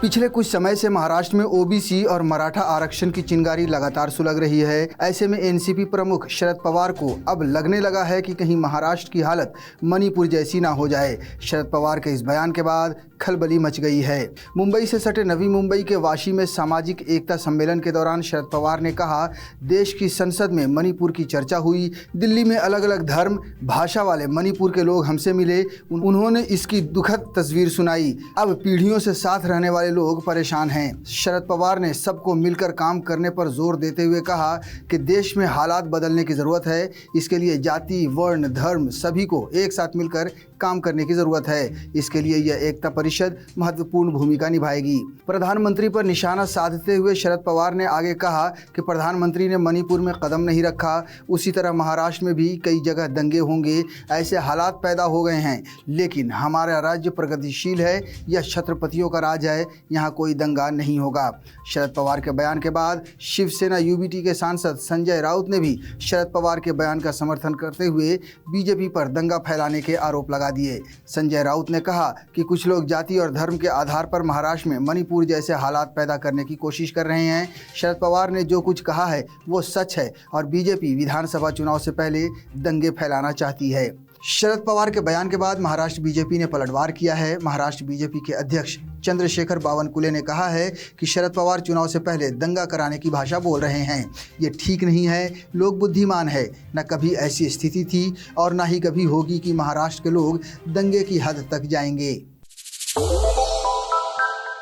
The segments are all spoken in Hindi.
पिछले कुछ समय से महाराष्ट्र में ओबीसी और मराठा आरक्षण की चिंगारी लगातार सुलग रही है। ऐसे में एनसीपी प्रमुख शरद पवार को अब लगने लगा है कि कहीं महाराष्ट्र की हालत मणिपुर जैसी ना हो जाए। शरद पवार के इस बयान के बाद खलबली मच गई है। मुंबई से सटे नवी मुंबई के वाशी में सामाजिक एकता सम्मेलन के दौरान शरद पवार ने कहा, देश की संसद में मणिपुर की चर्चा हुई। दिल्ली में अलग अलग धर्म भाषा वाले मणिपुर के लोग हमसे मिले, उन्होंने इसकी दुखद तस्वीर सुनाई। अब पीढ़ियों से साथ रहने वाले लोग परेशान हैं। शरद पवार ने सबको मिलकर काम करने पर जोर देते हुए कहा कि देश में हालात बदलने की ज़रूरत है। इसके लिए जाति, वर्ण, धर्म सभी को एक साथ मिलकर काम करने की ज़रूरत है। इसके लिए यह एकता परिषद महत्वपूर्ण भूमिका निभाएगी। प्रधानमंत्री पर निशाना साधते हुए शरद पवार ने आगे कहा कि प्रधानमंत्री ने मणिपुर में कदम नहीं रखा, उसी तरह महाराष्ट्र में भी कई जगह दंगे होंगे। ऐसे हालात पैदा हो गए हैं, लेकिन हमारा राज्य प्रगतिशील है। यह छत्रपतियों का राज है, यहाँ कोई दंगा नहीं होगा। शरद पवार के बयान के बाद शिवसेना यूबीटी के सांसद संजय राउत ने भी शरद पवार के बयान का समर्थन करते हुए बीजेपी पर दंगा फैलाने के आरोप लगा दिए। संजय राउत ने कहा कि कुछ लोग जाति और धर्म के आधार पर महाराष्ट्र में मणिपुर जैसे हालात पैदा करने की कोशिश कर रहे हैं। शरद पवार ने जो कुछ कहा है वो सच है और बीजेपी विधानसभा चुनाव से पहले दंगे फैलाना चाहती है। शरद पवार के बयान के बाद महाराष्ट्र बीजेपी ने पलटवार किया है। महाराष्ट्र बीजेपी के अध्यक्ष चंद्रशेखर बावनकुले ने कहा है कि शरद पवार चुनाव से पहले दंगा कराने की भाषा बोल रहे हैं। ये ठीक नहीं है। लोग बुद्धिमान है। न कभी ऐसी स्थिति थी और न ही कभी होगी कि महाराष्ट्र के लोग दंगे की हद तक जाएंगे।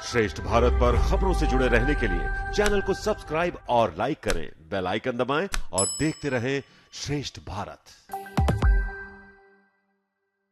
श्रेष्ठ भारत पर खबरों से जुड़े रहने के लिए चैनल को सब्सक्राइब और लाइक करें, बेल आइकन दबाएं और देखते रहें श्रेष्ठ भारत।